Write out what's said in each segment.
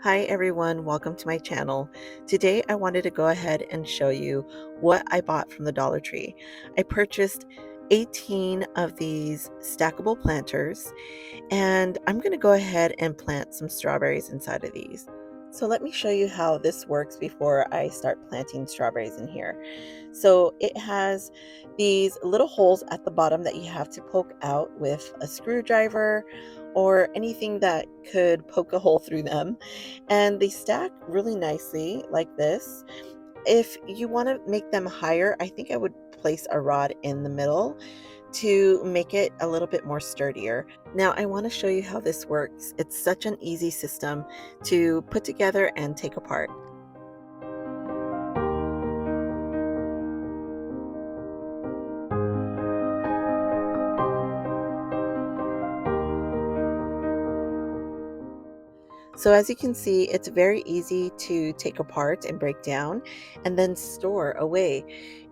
Hi everyone, welcome to my channel. Today I wanted to go ahead and show you what I bought from the Dollar Tree. I purchased 18 of these stackable planters and I'm going to go ahead and plant some strawberries inside of these. So let me show you how this works before I start planting strawberries in here. So it has these little holes at the bottom that you have to poke out with a screwdriver or anything that could poke a hole through them. And they stack really nicely like this. If you want to make them higher, I think I would place a rod in the middle to make it a little bit more sturdier. Now I want to show you how this works. It's such an easy system to put together and take apart. So as you can see, it's very easy to take apart and break down and then store away.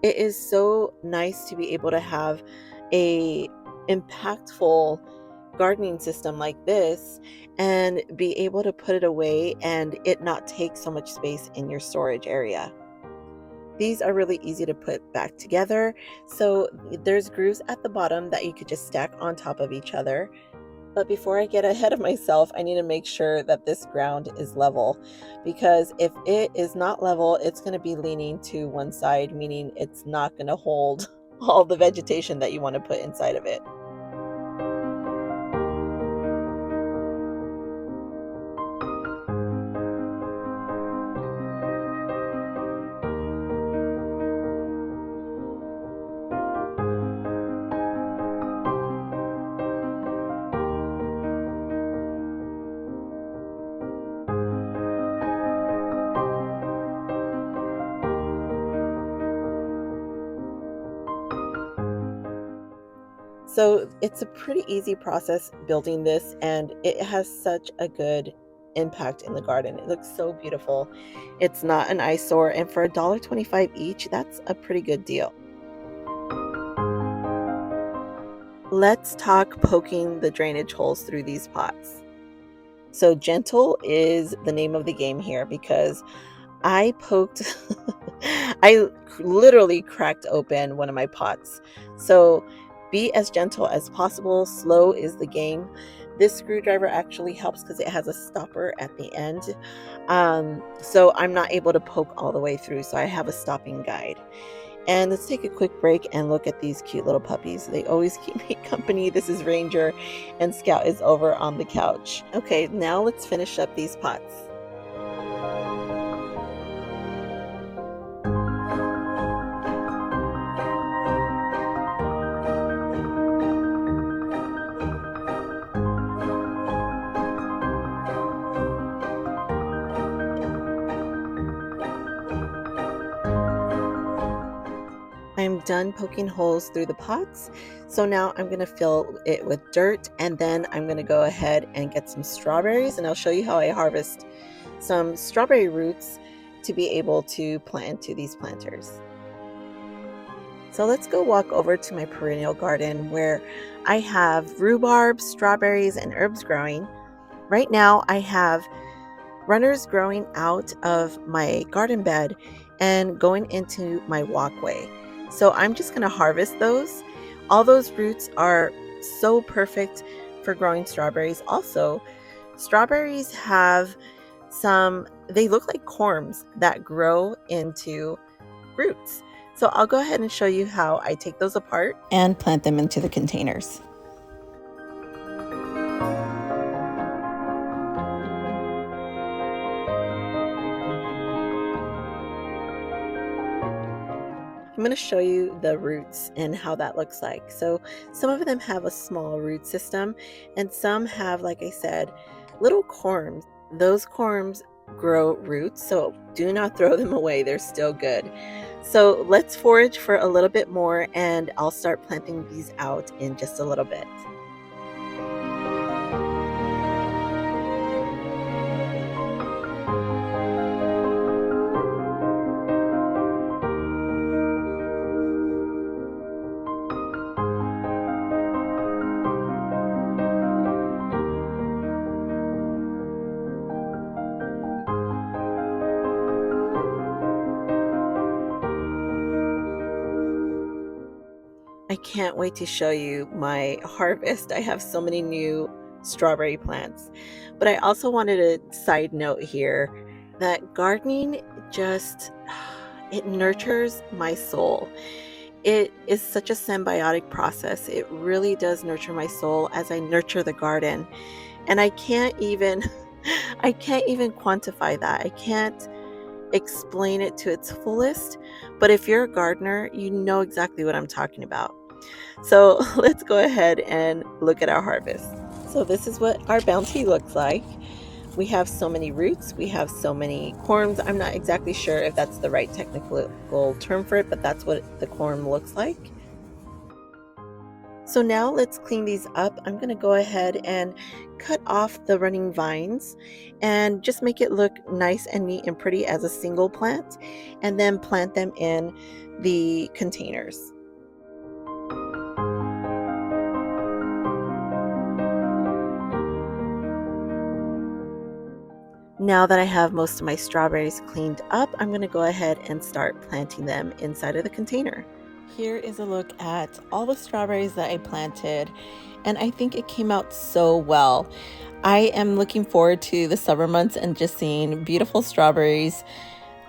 It is so nice to be able to have a impactful gardening system like this and be able to put it away and it not take so much space in your storage area. These are really easy to put back together. So there's grooves at the bottom that you could just stack on top of each other. But before I get ahead of myself, I need to make sure that this ground is level, because if it is not level, it's going to be leaning to one side, meaning it's not going to hold all the vegetation that you want to put inside of it. So it's a pretty easy process building this, and it has such a good impact in the garden. It looks so beautiful. It's not an eyesore, and for $1.25 each, that's a pretty good deal. Let's talk poking the drainage holes through these pots. So gentle is the name of the game here, because I poked, I literally cracked open one of my pots. So be as gentle as possible. Slow is the game. This screwdriver actually helps because it has a stopper at the end. So I'm not able to poke all the way through. So I have a stopping guide. And let's take a quick break and look at these cute little puppies. They always keep me company. This is Ranger and Scout is over on the couch. Okay, now let's finish up these pots. I'm done poking holes through the pots. So now I'm going to fill it with dirt, and then I'm going to go ahead and get some strawberries, and I'll show you how I harvest some strawberry roots to be able to plant into these planters. So let's go walk over to my perennial garden where I have rhubarb, strawberries, and herbs growing. Right now I have runners growing out of my garden bed and going into my walkway. So I'm just going to harvest those. All those roots are so perfect for growing strawberries. Also, strawberries have they look like corms that grow into roots. So I'll go ahead and show you how I take those apart and plant them into the containers. I'm going to show you the roots and how that looks like. So some of them have a small root system and some have, like I said, little corms. Those corms grow roots, so do not throw them away. They're still good. So let's forage for a little bit more and I'll start planting these out in just a little bit. I can't wait to show you my harvest. I have so many new strawberry plants. But I also wanted a side note here that gardening just it nurtures my soul. It is such a symbiotic process. It really does nurture my soul as I nurture the garden. And I can't even I can't even quantify that. I can't explain it to its fullest, but if you're a gardener, you know exactly what I'm talking about. So let's go ahead and look at our harvest. So this is what our bounty looks like. We have so many roots, we have so many corms. I'm not exactly sure if that's the right technical term for it, but that's what the corm looks like. So now let's clean these up. I'm going to go ahead and cut off the running vines and just make it look nice and neat and pretty as a single plant, and then plant them in the containers. Now that I have most of my strawberries cleaned up, I'm going to go ahead and start planting them inside of the container. Here is a look at all the strawberries that I planted, and I think it came out so well. I am looking forward to the summer months and just seeing beautiful strawberries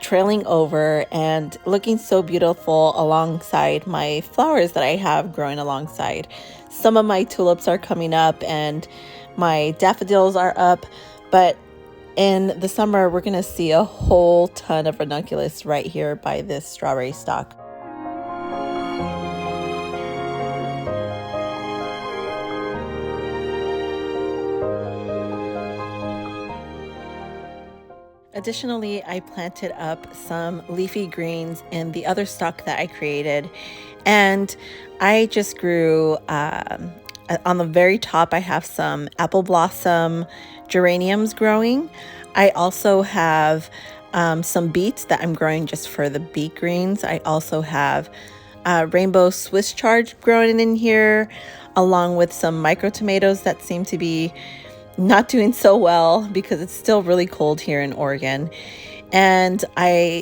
trailing over and looking so beautiful alongside my flowers that I have growing alongside. Some of my tulips are coming up and my daffodils are up, but in the summer we're going to see a whole ton of ranunculus right here by this strawberry stalk. Additionally, I planted up some leafy greens in the other stalk that I created, and I just grew on the very top. I have some apple blossom geraniums growing. I also have some beets that I'm growing just for the beet greens. I also have rainbow Swiss chard growing in here, along with some micro tomatoes that seem to be not doing so well because it's still really cold here in Oregon. And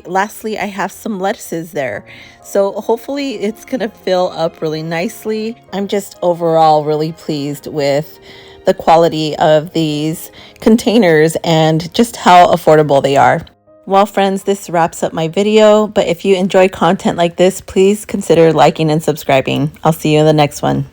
lastly, I have some lettuces there. So hopefully it's gonna fill up really nicely. I'm just overall really pleased with the quality of these containers and just how affordable they are. Well, friends, this wraps up my video, but if you enjoy content like this, please consider liking and subscribing. I'll see you in the next one.